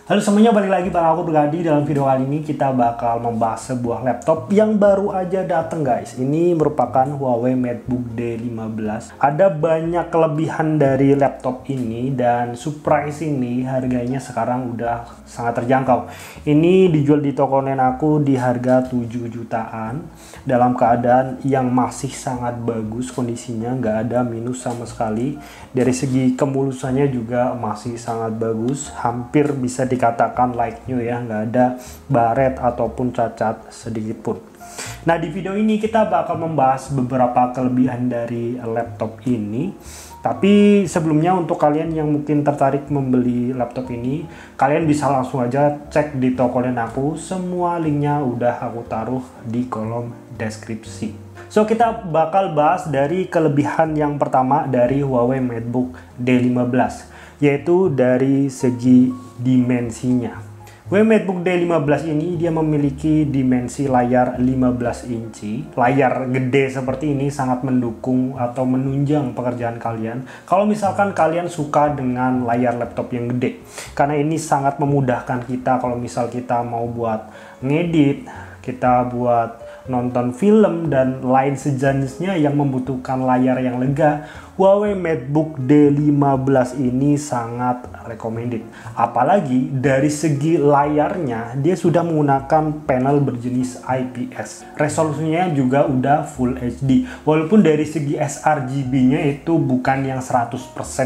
Halo semuanya, balik lagi bareng aku Bergadi. Dalam video kali ini kita bakal membahas sebuah laptop yang baru aja dateng guys. Ini merupakan Huawei MateBook D15. Ada banyak kelebihan dari laptop ini dan surprise ini harganya sekarang udah sangat terjangkau. Ini dijual di toko online aku di harga 7 jutaan dalam keadaan yang masih sangat bagus kondisinya, nggak ada minus sama sekali. Dari segi kemulusannya juga masih sangat bagus, hampir bisa dikatakan like new ya, nggak ada baret ataupun cacat sedikit pun. Nah, di video ini kita bakal membahas beberapa kelebihan dari laptop ini. Tapi sebelumnya untuk kalian yang mungkin tertarik membeli laptop ini, kalian bisa langsung aja cek di toko online aku. Semua linknya udah aku taruh di kolom deskripsi. So, kita bakal bahas dari kelebihan yang pertama dari Huawei MateBook D15, yaitu dari segi dimensinya. Huawei MateBook D15 ini dia memiliki dimensi layar 15 inci. Layar gede seperti ini sangat mendukung atau menunjang pekerjaan kalian. Kalau misalkan kalian suka dengan layar laptop yang gede, karena ini sangat memudahkan kita kalau misal kita mau buat ngedit, kita buat nonton film dan lain sejenisnya yang membutuhkan layar yang lega. Huawei MateBook D15 ini sangat recommended. Apalagi dari segi layarnya dia sudah menggunakan panel berjenis IPS. Resolusinya juga udah Full HD. Walaupun dari segi sRGB-nya itu bukan yang 100%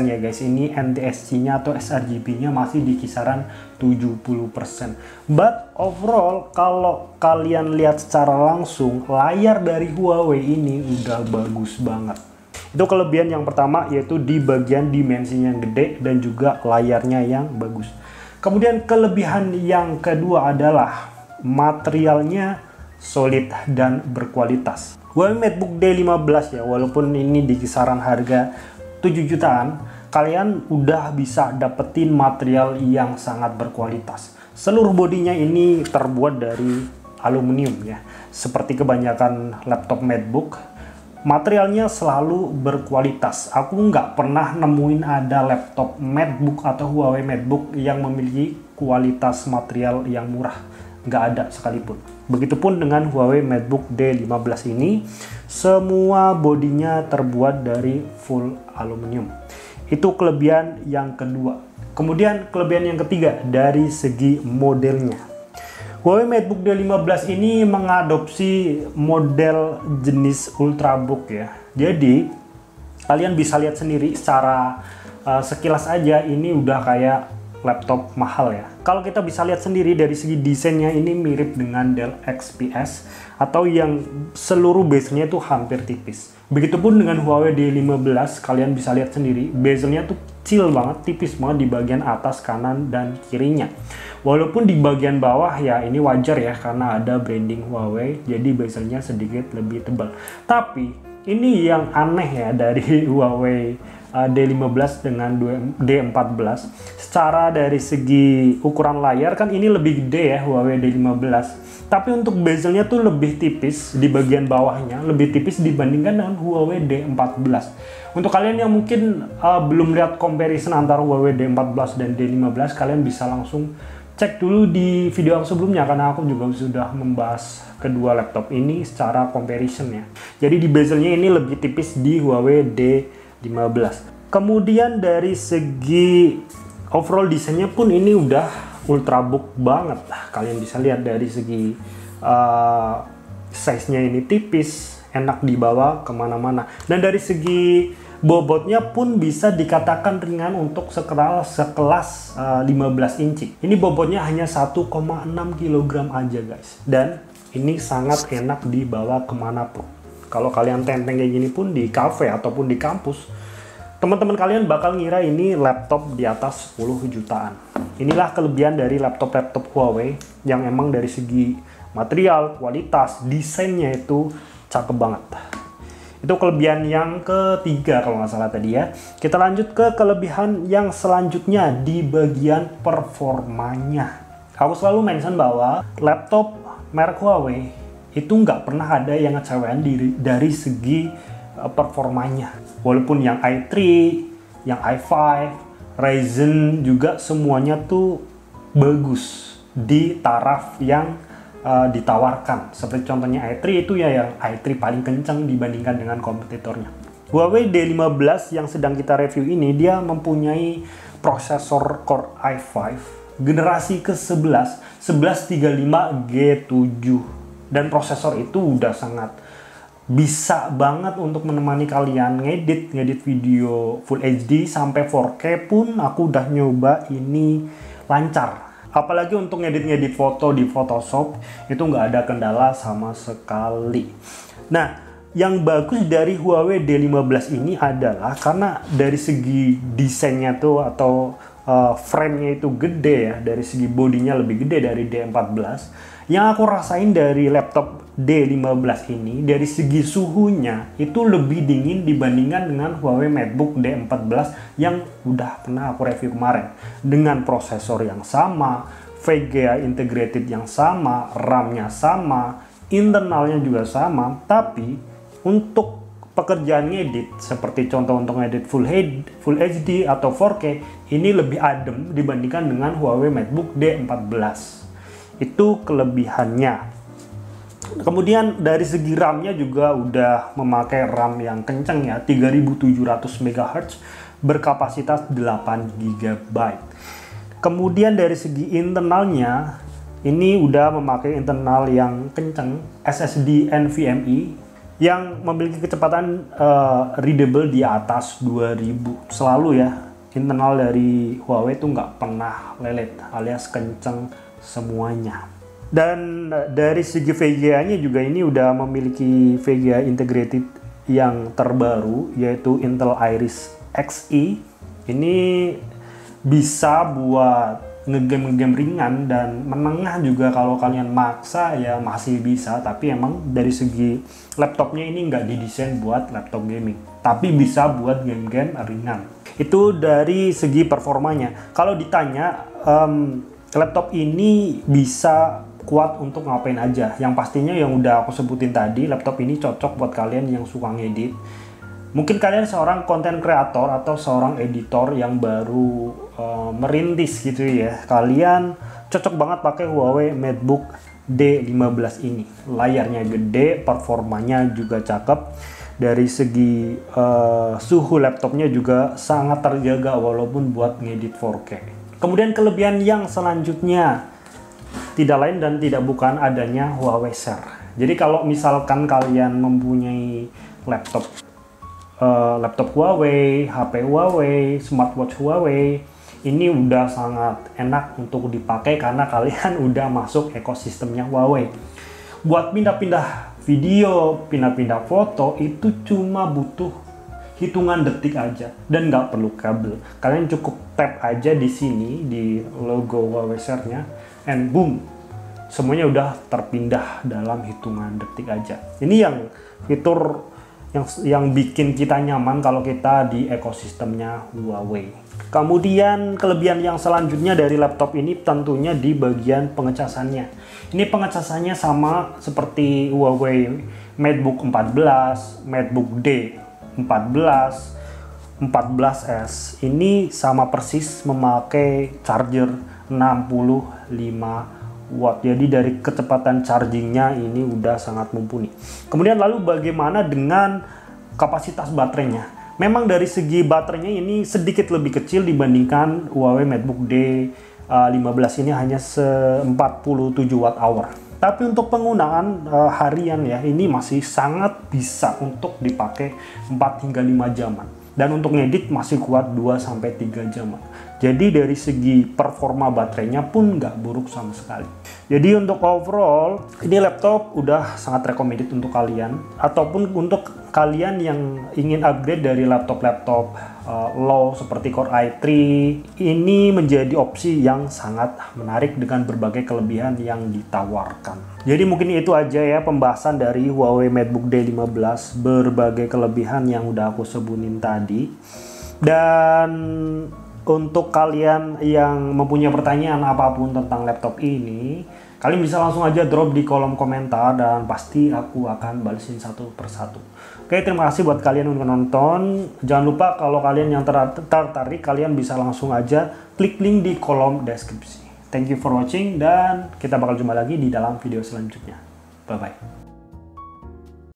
ya guys. Ini NTSC-nya atau sRGB-nya masih di kisaran 70%. But overall kalau kalian lihat secara langsung, layar dari Huawei ini udah bagus banget. Itu kelebihan yang pertama, yaitu di bagian dimensinya yang gede dan juga layarnya yang bagus. Kemudian kelebihan yang kedua adalah materialnya solid dan berkualitas. Huawei MateBook D15 ya, walaupun ini di kisaran harga 7 jutaan, kalian udah bisa dapetin material yang sangat berkualitas. Seluruh bodinya ini terbuat dari aluminium ya, seperti kebanyakan laptop MateBook. Materialnya selalu berkualitas. Aku nggak pernah nemuin ada laptop MateBook atau Huawei MateBook yang memiliki kualitas material yang murah. Nggak ada sekalipun. Begitupun dengan Huawei MateBook D15 ini, semua bodinya terbuat dari full aluminium. Itu kelebihan yang kedua. Kemudian kelebihan yang ketiga dari segi modelnya. Huawei MateBook D15 ini mengadopsi model jenis Ultrabook ya. Jadi kalian bisa lihat sendiri secara sekilas aja ini udah kayak laptop mahal ya. Kalau kita bisa lihat sendiri dari segi desainnya ini mirip dengan Dell XPS atau yang seluruh bezelnya itu hampir tipis. Begitupun dengan Huawei D15, kalian bisa lihat sendiri bezelnya tuh kecil banget, tipis banget di bagian atas, kanan, dan kirinya. Walaupun di bagian bawah ya ini wajar ya karena ada branding Huawei, jadi bezelnya sedikit lebih tebal. Tapi ini yang aneh ya dari Huawei D15 dengan D14. Secara dari segi ukuran layar kan ini lebih gede ya Huawei D15. Tapi untuk bezelnya tuh lebih tipis di bagian bawahnya, lebih tipis dibandingkan dengan Huawei D14. Untuk kalian yang mungkin belum lihat comparison antara Huawei D14 dan D15, kalian bisa langsung cek dulu di video yang sebelumnya karena aku juga sudah membahas kedua laptop ini secara comparison ya. Jadi di bezelnya ini lebih tipis di Huawei D15. Kemudian dari segi overall desainnya pun ini udah Ultrabook banget. Kalian bisa lihat dari segi size-nya ini tipis, enak dibawa kemana-mana. Dan dari segi bobotnya pun bisa dikatakan ringan untuk sekelas 15 inci. Ini bobotnya hanya 1,6 kg aja guys. Dan ini sangat enak dibawa kemanapun. Kalau kalian tenteng kayak gini pun di cafe ataupun di kampus, teman-teman kalian bakal ngira ini laptop di atas 10 jutaan. Inilah kelebihan dari laptop-laptop Huawei yang emang dari segi material, kualitas, desainnya itu cakep banget. Itu kelebihan yang ketiga kalau nggak salah tadi ya. Kita lanjut ke kelebihan yang selanjutnya di bagian performanya. Aku selalu mention bahwa laptop merek Huawei itu nggak pernah ada yang ngecewain dari segi performanya. Walaupun yang i3, yang i5, Ryzen juga semuanya tuh bagus di taraf yang ditawarkan. Seperti contohnya i3 itu ya, yang i3 paling kencang dibandingkan dengan kompetitornya. Huawei D15 yang sedang kita review ini, dia mempunyai prosesor Core i5 generasi ke-11 1135G7, dan prosesor itu udah sangat bisa banget untuk menemani kalian ngedit video Full HD sampai 4K pun aku udah nyoba, ini lancar. Apalagi untuk ngedit foto di Photoshop itu nggak ada kendala sama sekali. Nah, yang bagus dari Huawei D15 ini adalah karena dari segi desainnya tuh atau frame-nya itu gede ya, dari segi bodinya lebih gede dari D14. Yang aku rasain dari laptop D15 ini, dari segi suhunya itu lebih dingin dibandingkan dengan Huawei MateBook D14 yang udah pernah aku review kemarin. Dengan prosesor yang sama, VGA integrated yang sama, RAM-nya sama, internalnya juga sama, tapi untuk pekerjaan ngedit seperti contoh untuk ngedit Full HD atau 4K ini lebih adem dibandingkan dengan Huawei MateBook D14. Itu kelebihannya. Kemudian dari segi RAM-nya juga udah memakai RAM yang kenceng ya, 3700 MHz berkapasitas 8 GB. Kemudian dari segi internalnya ini udah memakai internal yang kenceng, SSD NVMe yang memiliki kecepatan readable di atas 2000 selalu ya. Internal dari Huawei itu nggak pernah lelet alias kenceng semuanya. Dan dari segi VGA-nya juga ini udah memiliki VGA integrated yang terbaru, yaitu Intel Iris Xe. Ini bisa buat ngegame ringan dan menengah juga, kalau kalian maksa ya masih bisa, tapi emang dari segi laptopnya ini nggak didesain buat laptop gaming, tapi bisa buat game-game ringan. Itu dari segi performanya. Kalau ditanya laptop ini bisa kuat untuk ngapain aja, yang pastinya yang udah aku sebutin tadi, laptop ini cocok buat kalian yang suka ngedit. Mungkin kalian seorang konten kreator atau seorang editor yang baru merintis gitu ya, kalian cocok banget pakai Huawei MateBook D15 ini. Layarnya gede, performanya juga cakep. Dari segi suhu laptopnya juga sangat terjaga walaupun buat ngedit 4K. Kemudian kelebihan yang selanjutnya tidak lain dan tidak bukan adanya Huawei Share. Jadi kalau misalkan kalian mempunyai laptop Huawei, HP Huawei, smartwatch Huawei, ini udah sangat enak untuk dipakai karena kalian udah masuk ekosistemnya Huawei. Buat pindah-pindah video, pindah-pindah foto itu cuma butuh hitungan detik aja dan nggak perlu kabel. Kalian cukup tap aja di sini di logo Huawei Share-nya, and boom, semuanya udah terpindah dalam hitungan detik aja. Ini yang fitur yang bikin kita nyaman kalau kita di ekosistemnya Huawei. Kemudian kelebihan yang selanjutnya dari laptop ini tentunya di bagian pengecasannya. Ini pengecasannya sama seperti Huawei MateBook 14, MateBook D14, 14S. Ini sama persis memakai charger 65 watt. Jadi dari kecepatan chargingnya ini udah sangat mumpuni. Kemudian lalu bagaimana dengan kapasitas baterainya? Memang dari segi baterainya ini sedikit lebih kecil dibandingkan Huawei MateBook D15 ini hanya 47 watt hour. Tapi untuk penggunaan harian ya, ini masih sangat bisa untuk dipakai 4 hingga 5 jaman. Dan untuk ngedit masih kuat 2-3 jaman. Jadi dari segi performa baterainya pun nggak buruk sama sekali. Jadi untuk overall, ini laptop udah sangat recommended untuk kalian. Ataupun untuk kalian yang ingin upgrade dari laptop-laptop low seperti Core i3, ini menjadi opsi yang sangat menarik dengan berbagai kelebihan yang ditawarkan. Jadi mungkin itu aja ya pembahasan dari Huawei MateBook D15, berbagai kelebihan yang udah aku sebutin tadi. Dan untuk kalian yang mempunyai pertanyaan apapun tentang laptop ini, kalian bisa langsung aja drop di kolom komentar dan pasti aku akan balesin satu persatu. Oke, terima kasih buat kalian yang nonton. Jangan lupa kalau kalian yang tertarik, kalian bisa langsung aja klik link di kolom deskripsi. Thank you for watching dan kita bakal jumpa lagi di dalam video selanjutnya. Bye-bye.